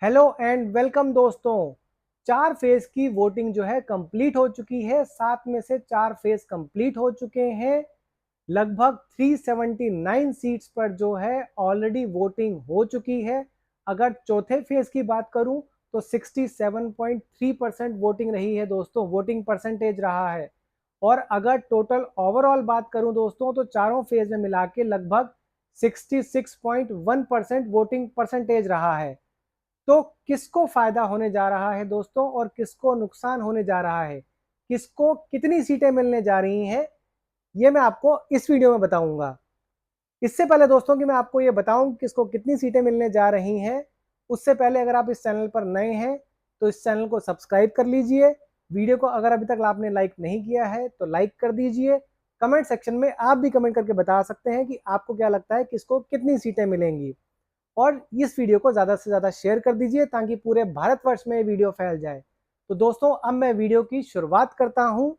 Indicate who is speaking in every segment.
Speaker 1: Hello and welcome दोस्तों। 4 phase की voting जो है कंप्लीट हो चुकी है। 7 में से 4 फेज कंप्लीट हो चुके हैं। लगभग 379 सीट्स पर जो है ऑलरेडी वोटिंग हो चुकी है। अगर चौथे फेज की बात करूं तो 67.3% वोटिंग रही है दोस्तों, वोटिंग परसेंटेज रहा है। और अगर टोटल ओवरऑल बात करूं दोस्तों तो चारों फेज में मिला के लगभग 66.1% वोटिंग परसेंटेज रहा है। तो किसको फायदा होने जा रहा है दोस्तों और किसको नुकसान होने जा रहा है, किसको कितनी सीटें मिलने जा रही हैं, ये मैं आपको इस वीडियो में बताऊंगा। इससे पहले दोस्तों कि मैं आपको ये बताऊं कि किसको कितनी सीटें मिलने जा रही हैं, उससे पहले अगर आप इस चैनल पर नए हैं तो इस चैनल को सब्सक्राइब कर लीजिए। वीडियो को अगर अभी तक आपने लाइक नहीं किया है तो लाइक कर दीजिए। कमेंट सेक्शन में आप भी कमेंट करके बता सकते हैं कि आपको क्या लगता है किसको कितनी सीटें मिलेंगी। और इस वीडियो को ज़्यादा से ज़्यादा शेयर कर दीजिए ताकि पूरे भारतवर्ष में ये वीडियो फैल जाए। तो दोस्तों अब मैं वीडियो की शुरुआत करता हूं।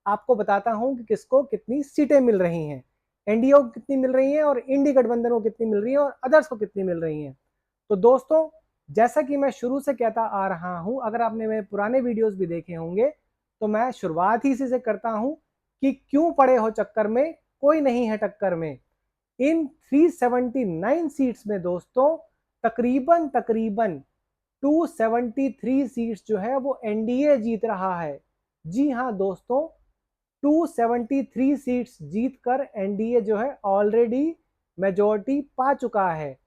Speaker 1: आपको बताता हूं कि किसको कितनी सीटें मिल रही हैं, एनडीए को कितनी मिल रही हैं और इंडी गठबंधन को कितनी मिल रही हैं और अदर्स को कितनी मिल रही हैं। तो दोस्तों जैसा कि मैं शुरू से कहता आ रहा हूं, अगर आपने मेरे पुराने वीडियोस भी देखे होंगे तो मैं शुरुआत ही इसी से करता हूं कि क्यों पड़े हो चक्कर में, कोई नहीं है टक्कर में। इन 379 सीट्स में दोस्तों तकरीबन तकरीबन 273 सीट्स जो है वो एनडीए जीत रहा है। जी हाँ दोस्तों, 273 सीट्स जीतकर एनडीए जो है ऑलरेडी मेजॉरिटी पा चुका है।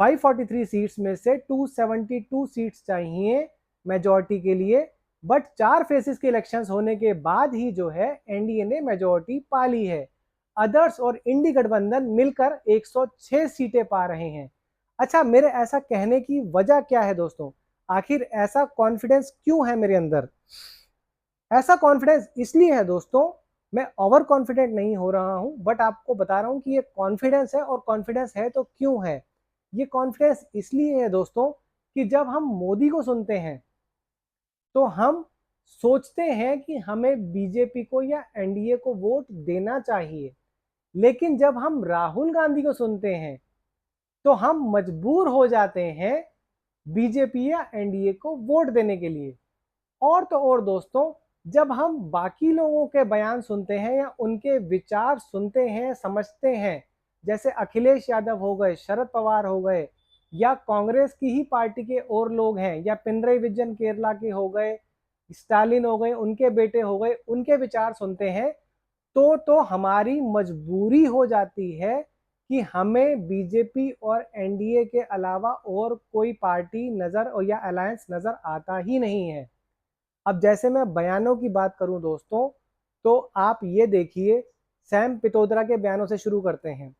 Speaker 1: 543 सीट्स में से 272 सीट्स चाहिए मेजॉरिटी के लिए, बट 4 फेसेस के इलेक्शंस होने के बाद ही जो है एनडीए ने मेजॉरिटी पा ली है। अदर्स और इंडी गठबंधन मिलकर 106 सीटें पा रहे हैं। अच्छा, मेरे ऐसा कहने की वजह क्या है दोस्तों, आखिर ऐसा कॉन्फिडेंस क्यों है मेरे अंदर? ऐसा कॉन्फिडेंस इसलिए है दोस्तों, मैं ओवर कॉन्फिडेंट नहीं हो रहा हूं, बट आपको बता रहा हूं कि ये कॉन्फिडेंस है। और कॉन्फिडेंस है तो क्यों है? ये कॉन्फिडेंस इसलिए है दोस्तों कि जब हम मोदी को सुनते हैं तो हम सोचते हैं कि हमें बीजेपी को या एनडीए को वोट देना चाहिए। लेकिन जब हम राहुल गांधी को सुनते हैं तो हम मजबूर हो जाते हैं बीजेपी या एनडीए को वोट देने के लिए। और तो और दोस्तों, जब हम बाकी लोगों के बयान सुनते हैं या उनके विचार सुनते हैं, समझते हैं, जैसे अखिलेश यादव हो गए, शरद पवार हो गए, या कांग्रेस की ही पार्टी के और लोग हैं, या पिनरई विजयन केरला के हो गए, स्टालिन हो गए, उनके बेटे हो गए, उनके विचार सुनते हैं तो हमारी मजबूरी हो जाती है कि हमें बीजेपी और एनडीए के अलावा और कोई पार्टी नजर और या अलायंस नजर आता ही नहीं है। अब जैसे मैं बयानों की बात करूं दोस्तों, तो आप ये देखिए, सैम पित्रोदा के बयानों से शुरू करते हैं।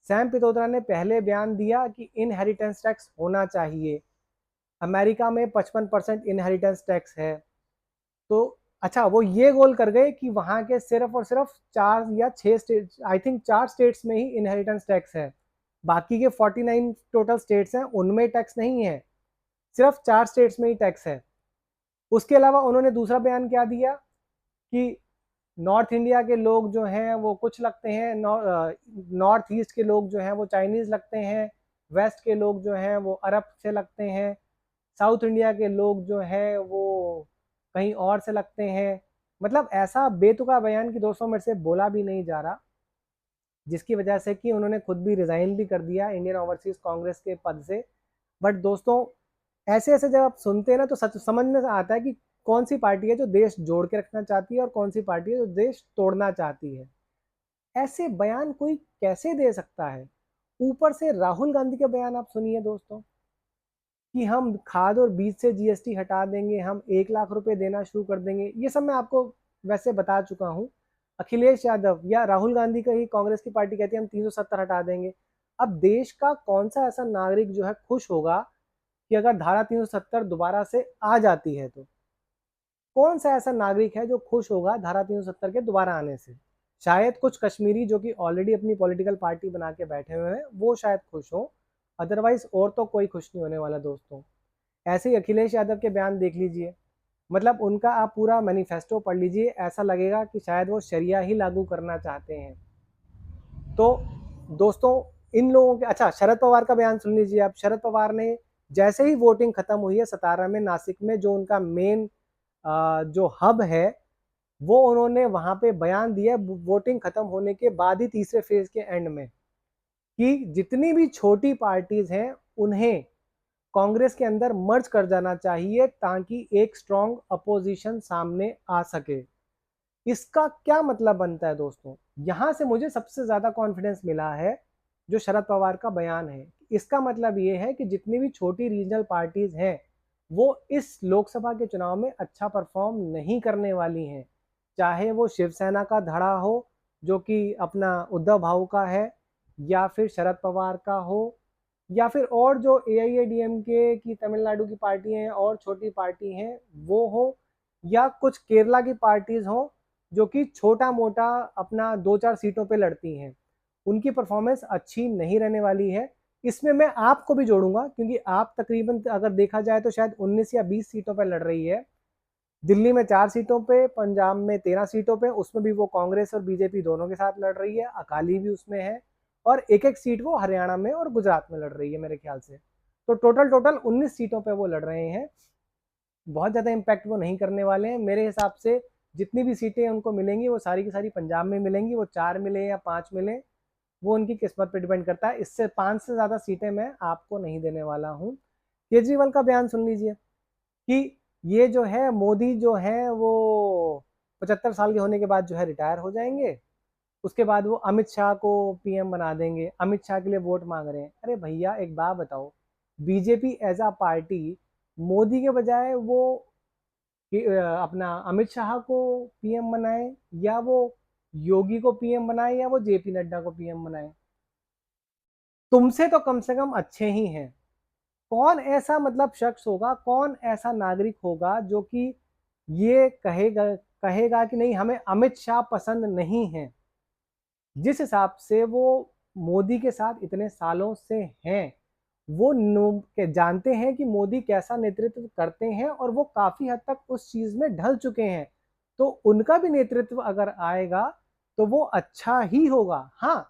Speaker 1: सैम पित्रोदा ने पहले बयान दिया कि इनहेरिटेंस टैक्स होना चाहिए। अमेरिका में 55% इनहेरिटेंस टैक्स है। तो अच्छा, वो ये गोल कर गए कि वहां के सिर्फ और सिर्फ 4 या 6 स्टेट, आई थिंक 4 स्टेट्स में ही इनहेरिटेंस टैक्स है। बाकी के 49 टोटल स्टेट्स हैं उनमें टैक्स नहीं है, सिर्फ 4 स्टेट्स में ही टैक्स है। उसके अलावा उन्होंने दूसरा बयान क्या दिया कि नॉर्थ इंडिया के लोग जो हैं वो कुछ लगते हैं, नॉर्थ ईस्ट के लोग जो हैं वो चाइनीज लगते हैं, वेस्ट के लोग जो हैं वो अरब से लगते हैं, साउथ इंडिया के लोग जो हैं वो कहीं और से लगते हैं। मतलब ऐसा बेतुका बयान कि दोस्तों मेरे से बोला भी नहीं जा रहा, जिसकी वजह से कि उन्होंने खुद भी रिजाइन भी कर दिया इंडियन ओवरसीज कांग्रेस के पद से। बट दोस्तों ऐसे ऐसे जब आप सुनते हैं ना तो सच समझ में आता है कि कौन सी पार्टी है जो देश जोड़ के रखना चाहती है और कौन सी पार्टी है जो देश तोड़ना चाहती है। ऐसे बयान कोई कैसे दे सकता है? ऊपर से राहुल गांधी के बयान आप सुनिए दोस्तों कि हम खाद और बीज से जीएसटी हटा देंगे, हम 1 लाख रुपए देना शुरू कर देंगे। ये सब मैं आपको वैसे बता चुका हूँ। अखिलेश यादव या राहुल गांधी का ही कांग्रेस की पार्टी कहती है हम 370 हटा देंगे। अब देश का कौन सा ऐसा नागरिक जो है खुश होगा कि अगर धारा 370 दोबारा से आ जाती है? तो कौन सा ऐसा नागरिक है जो खुश होगा धारा 370 के दोबारा आने से? शायद कुछ कश्मीरी जो कि ऑलरेडी अपनी पॉलिटिकल पार्टी बना के बैठे हुए हैं वो शायद खुश हो, अदरवाइज और तो कोई खुश नहीं होने वाला दोस्तों। ऐसे ही अखिलेश यादव के बयान देख लीजिए, मतलब उनका आप पूरा मैनिफेस्टो पढ़ लीजिए, ऐसा लगेगा कि शायद वो शरिया ही लागू करना चाहते हैं। तो दोस्तों इन लोगों के, अच्छा शरद पवार का बयान सुन लीजिए आप। शरद पवार ने जैसे ही वोटिंग खत्म हुई है सतारा में, नासिक में, जो उनका मेन जो हब है, वो उन्होंने वहां पे बयान दिया वोटिंग खत्म होने के बाद ही, तीसरे फेज के एंड में, कि जितनी भी छोटी पार्टीज हैं उन्हें कांग्रेस के अंदर मर्ज कर जाना चाहिए ताकि एक स्ट्रॉन्ग अपोजिशन सामने आ सके। इसका क्या मतलब बनता है दोस्तों, यहां से मुझे सबसे ज्यादा कॉन्फिडेंस मिला है जो शरद पवार का बयान है। इसका मतलब ये है कि जितनी भी छोटी रीजनल पार्टीज हैं वो इस लोकसभा के चुनाव में अच्छा परफॉर्म नहीं करने वाली हैं, चाहे वो शिवसेना का धड़ा हो जो कि अपना उद्धव भाऊ का है, या फिर शरद पवार का हो, या फिर और जो AIADMK की तमिलनाडु की पार्टी हैं और छोटी पार्टी हैं वो हो, या कुछ केरला की पार्टीज हो जो कि छोटा मोटा अपना 2-4 सीटों पे लड़ती हैं, उनकी परफॉर्मेंस अच्छी नहीं रहने वाली है। इसमें मैं आपको भी जोड़ूंगा क्योंकि आप तकरीबन अगर देखा जाए तो शायद 19 या 20 सीटों पर लड़ रही है। दिल्ली में 4 सीटों पे, पंजाब में 13 सीटों पे, उसमें भी वो कांग्रेस और बीजेपी दोनों के साथ लड़ रही है, अकाली भी उसमें है, और एक एक सीट वो हरियाणा में और गुजरात में लड़ रही है मेरे ख्याल से। तो टोटल 19 सीटों पे वो लड़ रहे हैं। बहुत ज़्यादा इम्पैक्ट वो नहीं करने वाले हैं मेरे हिसाब से। जितनी भी सीटें उनको मिलेंगी वो सारी की सारी पंजाब में मिलेंगी, वो 4 मिले या 5 मिले वो उनकी किस्मत पर डिपेंड करता है। इससे 5 से ज़्यादा सीटें मैं आपको नहीं देने वाला हूँ। केजरीवाल का बयान सुन लीजिए कि ये जो है मोदी जो है वो 75 साल के होने के बाद जो है रिटायर हो जाएंगे, उसके बाद वो अमित शाह को PM बना देंगे, अमित शाह के लिए वोट मांग रहे हैं। अरे भैया एक बात बताओ, BJP as a party Modi के बजाय वो अपना अमित शाह को PM बनाए, या वो योगी को PM बनाए, या वो JP नड्डा को PM बनाए? तुमसे तो कम से कम अच्छे ही हैं। कौन ऐसा मतलब शख्स होगा, कौन ऐसा नागरिक होगा जो कि ये कहेगा कहेगा कि नहीं हमें अमित शाह पसंद नहीं है? जिस हिसाब से वो मोदी के साथ इतने सालों से हैं, वो जानते हैं कि मोदी कैसा नेतृत्व करते हैं और वो काफी हद तक उस चीज में ढल चुके हैं। तो उनका भी नेतृत्व अगर आएगा तो वो अच्छा ही होगा। हाँ,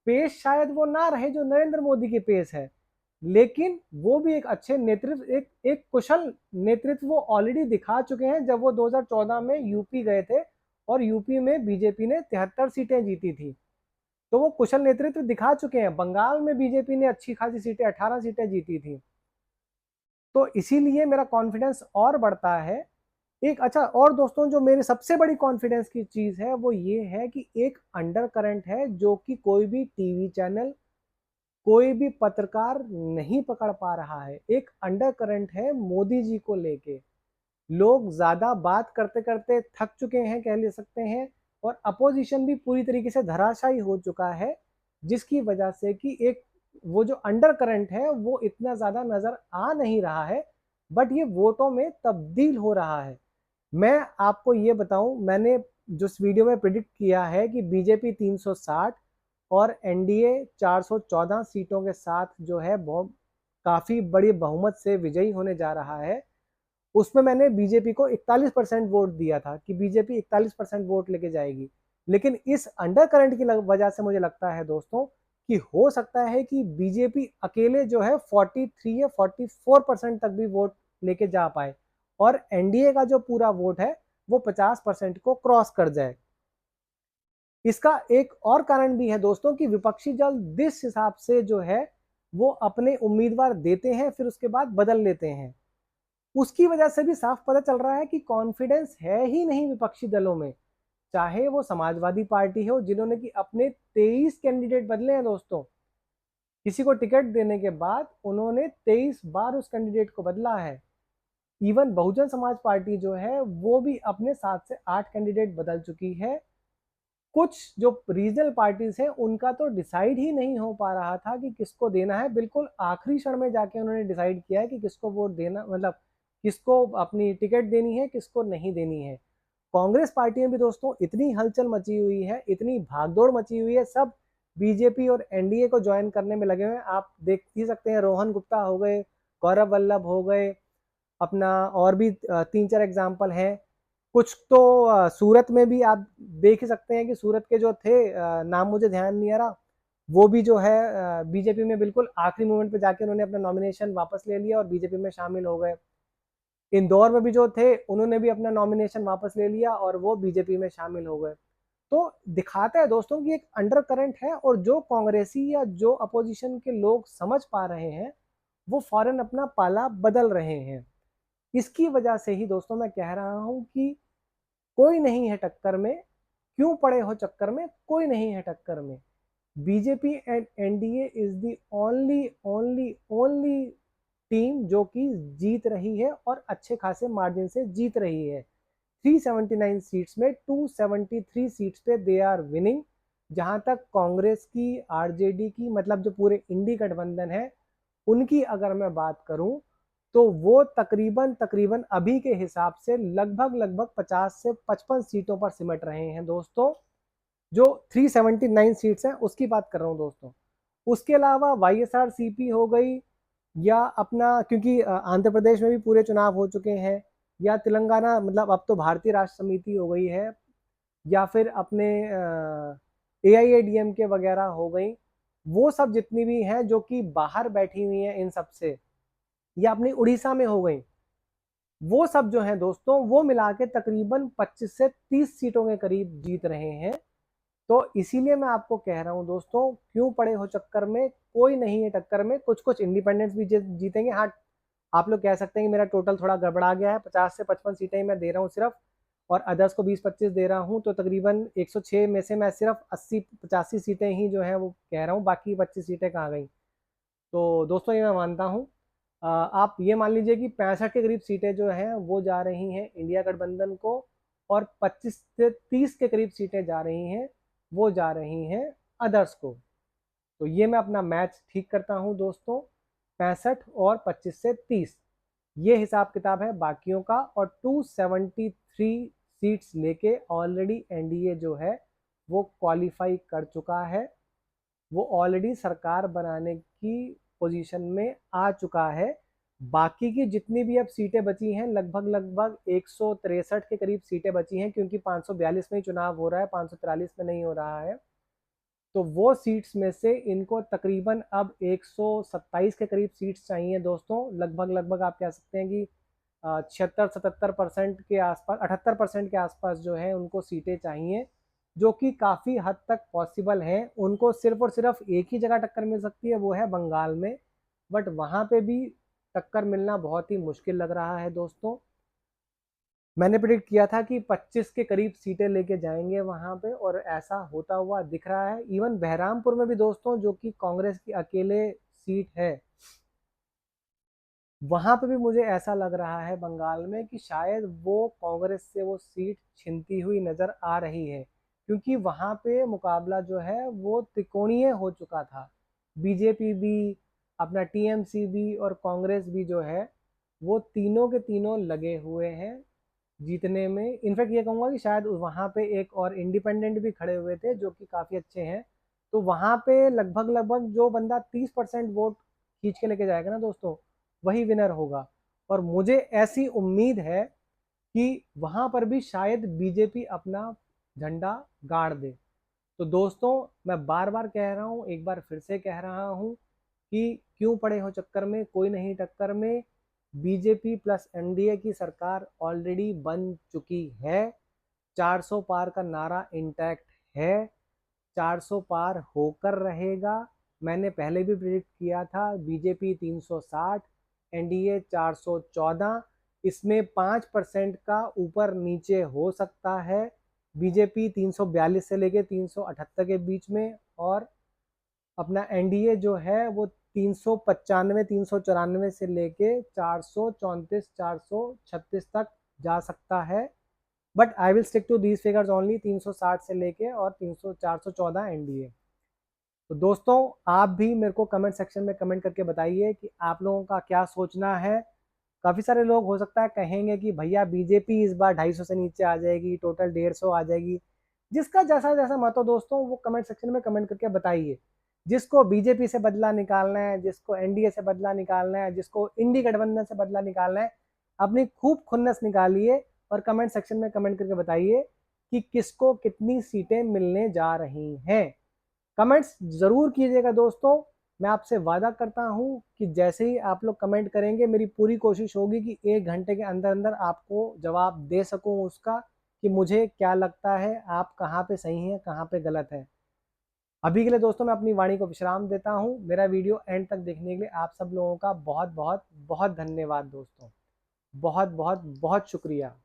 Speaker 1: पेश शायद वो ना रहे जो नरेंद्र मोदी के पेश है, लेकिन वो भी एक अच्छे नेतृत्व, एक कुशल नेतृत्व वो ऑलरेडी दिखा चुके हैं। जब वो 2014 में यूपी गए थे और यूपी में बीजेपी ने 73 सीटें जीती थी, तो वो कुशल नेतृत्व दिखा चुके हैं। बंगाल में बीजेपी ने अच्छी खासी सीटें, 18 सीटें जीती थी। तो इसीलिए मेरा कॉन्फिडेंस और बढ़ता है। एक अच्छा और दोस्तों, जो मेरी सबसे बड़ी कॉन्फिडेंस की चीज है वो ये है कि एक अंडर करंट है जो कि कोई भी टीवी चैनल, कोई भी पत्रकार नहीं पकड़ पा रहा है। एक अंडर करंट है मोदी जी को लेके। लोग ज्यादा बात करते करते थक चुके हैं कह ले सकते हैं, और अपोजिशन भी पूरी तरीके से धराशायी हो चुका है, जिसकी वजह से कि एक वो जो अंडर करंट है वो इतना ज्यादा नजर आ नहीं रहा है, बट ये वोटों में तब्दील हो रहा है। मैं आपको ये बताऊं, मैंने जो इस वीडियो में प्रिडिक्ट किया है कि बीजेपी 360 और एनडीए 414 सीटों के साथ जो है बहुत काफी बड़ी बहुमत से विजयी होने जा रहा है, उसमें मैंने बीजेपी को 41% वोट दिया था कि बीजेपी 41% वोट लेके जाएगी। लेकिन इस अंडर करंट की वजह से मुझे लगता है दोस्तों कि हो सकता है कि बीजेपी अकेले जो है 43 या 44% तक भी वोट लेके जा पाए, और एनडीए का जो पूरा वोट है वो 50% को क्रॉस कर जाए। इसका एक और कारण भी है दोस्तों कि विपक्षी दल जिस हिसाब से जो है वो अपने उम्मीदवार देते हैं फिर उसके बाद बदल लेते हैं, उसकी वजह से भी साफ पता चल रहा है कि कॉन्फिडेंस है ही नहीं विपक्षी दलों में। चाहे वो समाजवादी पार्टी हो जिन्होंने कि अपने 23 कैंडिडेट बदले हैं दोस्तों, किसी को टिकट देने के बाद उन्होंने 23 बार उस कैंडिडेट को बदला है। इवन बहुजन समाज पार्टी जो है वो भी अपने 7 से 8 कैंडिडेट बदल चुकी है। कुछ जो रीजनल पार्टीज हैं उनका तो डिसाइड ही नहीं हो पा रहा था कि किसको देना है। बिल्कुल आखिरी क्षण में जाके उन्होंने डिसाइड किया है कि किसको वोट देना, मतलब किसको अपनी टिकट देनी है, किसको नहीं देनी है। कांग्रेस पार्टी में भी दोस्तों इतनी हलचल मची हुई है, इतनी भागदौड़ मची हुई है, सब बीजेपी और एनडीए को ज्वाइन करने में लगे हुए हैं। आप देख ही सकते हैं, रोहन गुप्ता हो गए, गौरव वल्लभ हो गए, अपना और भी 3-4 एग्जाम्पल हैं। कुछ तो सूरत में भी आप देख ही सकते हैं कि सूरत के जो थे, नाम मुझे ध्यान नहीं आ रहा, वो भी जो है बीजेपी में बिल्कुल आखिरी मोमेंट पे जाके उन्होंने अपना नॉमिनेशन वापस ले लिया और बीजेपी में शामिल हो गए। इंदौर में भी जो थे उन्होंने भी अपना नॉमिनेशन वापस ले लिया और वो बीजेपी में शामिल हो गए। तो दिखाता है दोस्तों कि एक अंडर करंट है, और जो कांग्रेसी या जो अपोजिशन के लोग समझ पा रहे हैं वो फौरन अपना पाला बदल रहे हैं। इसकी वजह से ही दोस्तों मैं कह रहा हूं कि कोई नहीं है टक्कर में, क्यों पड़े हो चक्कर में, कोई नहीं है टक्कर में। BJP and NDA is the only only only team जो कि जीत रही है और अच्छे खासे मार्जिन से जीत रही है। 379 सीट्स में 273 सीट्स पे दे आर विनिंग। जहां तक कांग्रेस की, आरजेडी की, मतलब जो पूरे इंडी गठबंधन है उनकी अगर मैं बात करूं तो वो तकरीबन तकरीबन अभी के हिसाब से लगभग लगभग 50 से 55 सीटों पर सिमट रहे हैं दोस्तों। जो 379 सीट्स हैं उसकी बात कर रहा हूं दोस्तों। उसके अलावा वाईएसआरसीपी हो गई, या अपना, क्योंकि आंध्र प्रदेश में भी पूरे चुनाव हो चुके हैं, या तेलंगाना, मतलब अब तो भारतीय राष्ट्र समिति हो गई है, या फिर अपने एआईएडीएमके वगैरह हो गई, वो सब जितनी भी हैं जो कि बाहर बैठी हुई हैं इन सब से, या अपनी उड़ीसा में हो गई, वो सब जो हैं दोस्तों वो मिला के तकरीबन 25 से 30 सीटों के करीब जीत रहे हैं। तो इसीलिए मैं आपको कह रहा हूं दोस्तों, क्यों पड़े हो चक्कर में, कोई नहीं है टक्कर में। कुछ कुछ इंडिपेंडेंट्स भी जीतेंगे। हाँ, आप लोग कह सकते हैं कि मेरा टोटल थोड़ा गड़बड़ा गया है, 50 से 55 सीटें ही मैं दे रहा हूँ सिर्फ, और अदर्स को 20-25 दे रहा हूँ, तो तकरीबन 106 में से मैं सिर्फ 80-85 सीटें ही जो है वो कह रहा हूँ, बाकी 25 सीटें कहाँ गई। तो दोस्तों ये मैं मानता हूँ। आप ये मान लीजिए कि 65 के करीब सीटें जो हैं वो जा रही हैं इंडिया गठबंधन को, और 25 से 30 के करीब सीटें जा रही हैं, वो जा रही हैं अदर्स को। तो ये मैं अपना मैच ठीक करता हूं दोस्तों, 65 और 25 से 30, ये हिसाब किताब है बाकियों का। और 273 सीट्स लेके ऑलरेडी एनडीए जो है वो क्वालिफाई कर चुका है, वो ऑलरेडी सरकार बनाने की पोजीशन में आ चुका है। बाकी की जितनी भी अब सीटें बची हैं, लगभग लगभग 163 के करीब सीटें बची हैं, क्योंकि 542 में ही चुनाव हो रहा है, 543 में नहीं हो रहा है। तो वो सीट्स में से इनको तकरीबन अब 127 के करीब सीट्स चाहिए दोस्तों। लगभग लगभग आप कह सकते हैं कि 76-77% के आसपास, 78% के आसपास जो है उनको सीटें चाहिए, जो कि काफ़ी हद तक पॉसिबल है। उनको सिर्फ और सिर्फ एक ही जगह टक्कर मिल सकती है, वो है बंगाल में, बट वहाँ पे भी टक्कर मिलना बहुत ही मुश्किल लग रहा है दोस्तों। मैंने प्रिडिक्ट किया था कि 25 के करीब सीटें लेके जाएंगे वहां पे, और ऐसा होता हुआ दिख रहा है। इवन बहरामपुर में भी दोस्तों, जो कि कांग्रेस की अकेले सीट है, वहां पे भी मुझे ऐसा लग रहा है बंगाल में कि शायद वो कांग्रेस से वो सीट छिनती हुई नजर आ रही है, क्योंकि वहां पे मुकाबला जो है वो त्रिकोणीय हो चुका था। बीजेपी भी, अपना टीएमसी भी और कांग्रेस भी जो है वो तीनों के तीनों लगे हुए हैं जीतने में। इनफैक्ट ये कहूँगा कि शायद वहाँ पे एक और इंडिपेंडेंट भी खड़े हुए थे जो कि काफ़ी अच्छे हैं। तो वहाँ पे लगभग लगभग जो बंदा 30% वोट खींच के लेके जाएगा ना दोस्तों, वही विनर होगा। और मुझे ऐसी उम्मीद है कि वहाँ पर भी शायद बीजेपी अपना झंडा गाड़ दे। तो दोस्तों मैं बार बार कह रहा हूँ, एक बार फिर से कह रहा हूँ कि क्यों पड़े हो चक्कर में, कोई नहीं टक्कर में। बीजेपी प्लस एनडीए की सरकार ऑलरेडी बन चुकी है। 400 पार का नारा इंटैक्ट है, 400 पार होकर रहेगा। मैंने पहले भी प्रिडिक्ट किया था, बीजेपी 360, एनडीए 414, इसमें 5% का ऊपर नीचे हो सकता है। बीजेपी 342 से लेके 378 के बीच में, और अपना एनडीए जो है वो 395 394 से लेके 434 436 तक जा सकता है। But I will stick to these figures only, 360 से लेके और 300 414 एनडीए। तो दोस्तों आप भी मेरे को कमेंट सेक्शन में कमेंट करके बताइए कि आप लोगों का क्या सोचना है। काफ़ी सारे लोग हो सकता है कहेंगे कि भैया बीजेपी इस बार 250 से नीचे आ जाएगी, टोटल 150 आ जाएगी। जिसका जैसा जैसा मत हो दोस्तों, वो कमेंट सेक्शन में कमेंट करके बताइए। जिसको बीजेपी से बदला निकालना है, जिसको एनडीए से बदला निकालना है, जिसको इंडी गठबंधन से बदला निकालना है, अपनी खूब खुन्नस निकालिए और कमेंट सेक्शन में कमेंट करके बताइए कि किसको कितनी सीटें मिलने जा रही हैं। कमेंट्स ज़रूर कीजिएगा दोस्तों। मैं आपसे वादा करता हूँ कि जैसे ही आप लोग कमेंट करेंगे, मेरी पूरी कोशिश होगी कि 1 घंटे के अंदर-अंदर आपको जवाब दे सकूँ उसका, कि मुझे क्या लगता है, आप कहाँ पे सही हैं, कहाँ पे गलत हैं। अभी के लिए दोस्तों मैं अपनी वाणी को विश्राम देता हूँ। मेरा वीडियो एंड तक देखने के लिए आप सब लोगों का बहुत-बहुत, बहुत धन्यवाद दोस्तों। बहुत-बहुत, बहुत शुक्रिया।